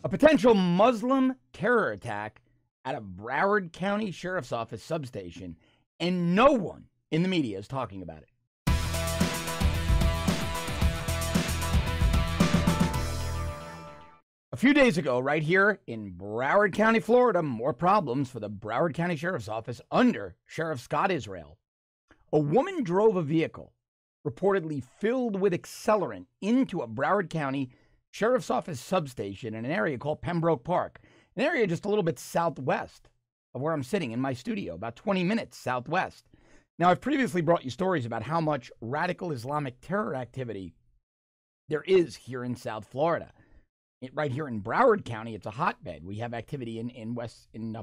A potential Muslim terror attack at a Broward County Sheriff's Office substation, and no one in the media is talking about it. A few days ago, right here in Broward County, Florida, more problems for the Broward County Sheriff's Office under Sheriff Scott Israel. A woman drove a vehicle reportedly filled with accelerant into a Broward County Sheriff's Office substation in an area called Pembroke Park, an area just a little bit southwest of where I'm sitting in my studio, about 20 minutes southwest. Now, I've previously brought you stories about how much radical Islamic terror activity there is here in South Florida. Right here in Broward County, it's a hotbed. We have activity in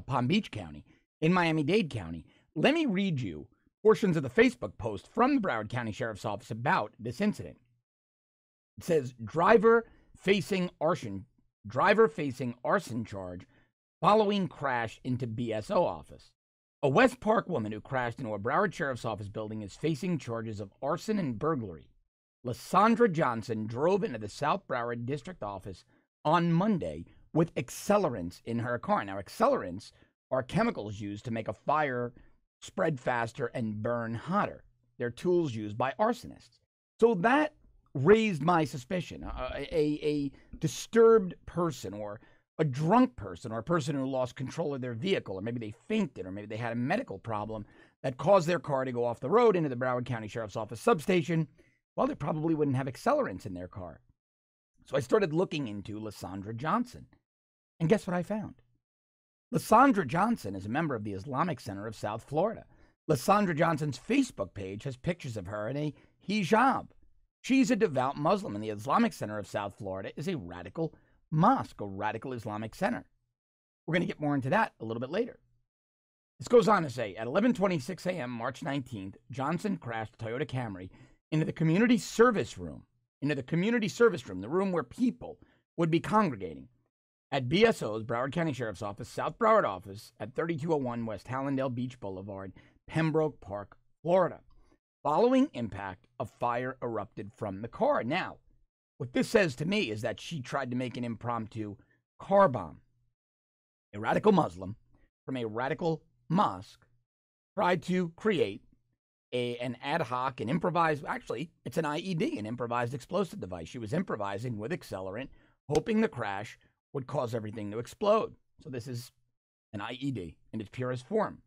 Palm Beach County, in Miami-Dade County. Let me read you portions of the Facebook post from the Broward County Sheriff's Office about this incident. It says, driver facing arson charge following crash into BSO office. A West Park woman who crashed into a Broward Sheriff's Office building is facing charges of arson and burglary. Lysandra Johnson drove into the South Broward District Office on Monday with accelerants in her car. Now, accelerants are chemicals used to make a fire spread faster and burn hotter. They're tools used by arsonists. So that raised my suspicion. A disturbed person, or a drunk person, or a person who lost control of their vehicle, or maybe they fainted, or maybe they had a medical problem that caused their car to go off the road into the Broward County Sheriff's Office substation, well, they probably wouldn't have accelerants in their car. So I started looking into Lysandra Johnson. And guess what I found? Lysandra Johnson is a member of the Islamic Center of South Florida. Lysandra Johnson's Facebook page has pictures of her in a hijab. She's a devout Muslim, and the Islamic Center of South Florida is a radical mosque, a radical Islamic center. We're going to get more into that a little bit later. This goes on to say, at 11:26 a.m., March 19th, Johnson crashed a Toyota Camry into the community service room, the room where people would be congregating, at BSO's Broward County Sheriff's Office, South Broward office, at 3201 West Hallandale Beach Boulevard, Pembroke Park, Florida. Following impact, a fire erupted from the car. Now, what this says to me is that she tried to make an impromptu car bomb. A radical Muslim from a radical mosque tried to create an ad hoc, an improvised, actually, it's an IED, an improvised explosive device. She was improvising with accelerant, hoping the crash would cause everything to explode. So this is an IED in its purest form.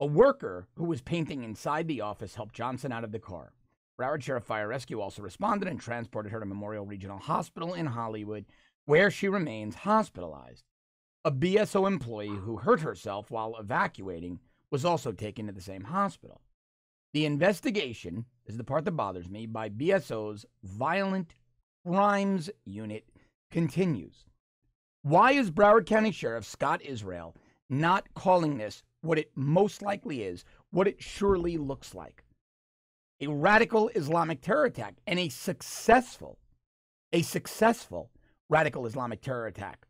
A worker who was painting inside the office helped Johnson out of the car. Broward Sheriff Fire Rescue also responded and transported her to Memorial Regional Hospital in Hollywood, where she remains hospitalized. A BSO employee who hurt herself while evacuating was also taken to the same hospital. The investigation, this is the part that bothers me, by BSO's Violent Crimes Unit continues. Why is Broward County Sheriff Scott Israel not calling this what it most likely is, what it surely looks like? A radical Islamic terror attack, and a successful radical Islamic terror attack.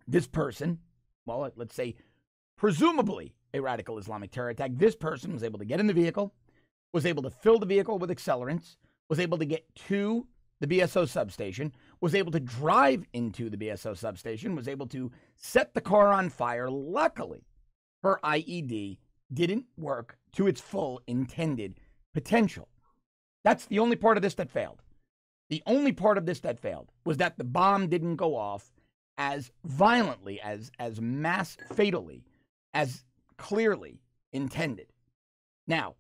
This person, well, let's say presumably a radical Islamic terror attack, this person was able to get in the vehicle, was able to fill the vehicle with accelerants, was able to get to the BSO substation, was able to drive into the BSO substation, was able to set the car on fire. Luckily, her IED didn't work to its full intended potential. That's the only part of this that failed. The only part of this that failed was that the bomb didn't go off as violently, as mass fatally, as clearly intended. Now,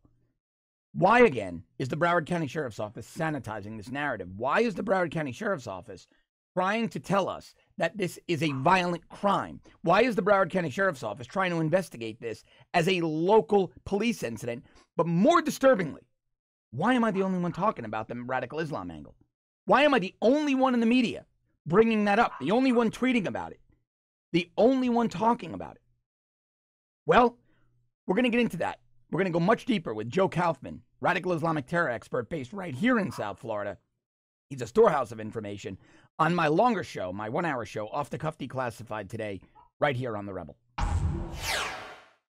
why again is the Broward County Sheriff's Office sanitizing this narrative? Why is the Broward County Sheriff's Office trying to tell us that this is a violent crime? Why is the Broward County Sheriff's Office trying to investigate this as a local police incident? But more disturbingly, why am I the only one talking about the radical Islam angle? Why am I the only one in the media bringing that up? The only one tweeting about it? The only one talking about it? Well, we're going to get into that. We're going to go much deeper with Joe Kaufman, radical Islamic terror expert based right here in South Florida. He's a storehouse of information on my longer show, my 1-hour show, Off the Cuff Declassified, today, right here on The Rebel.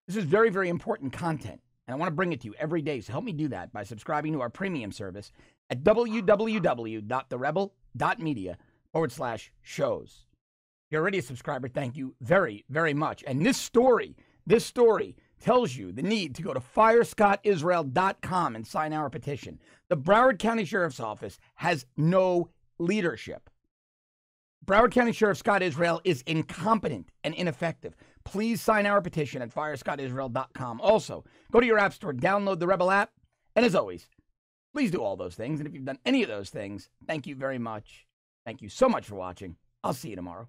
This is very, very important content, and I want to bring it to you every day. So help me do that by subscribing to our premium service at www.therebel.media/shows. you're already a subscriber, thank you very, very much. And this story tells you the need to go to firescottisrael.com and sign our petition. The Broward County Sheriff's Office has no leadership. Broward County Sheriff Scott Israel is incompetent and ineffective. Please sign our petition at firescottisrael.com. Also, go to your app store, download the Rebel app, and as always, please do all those things. And if you've done any of those things, thank you very much. Thank you so much for watching. I'll see you tomorrow.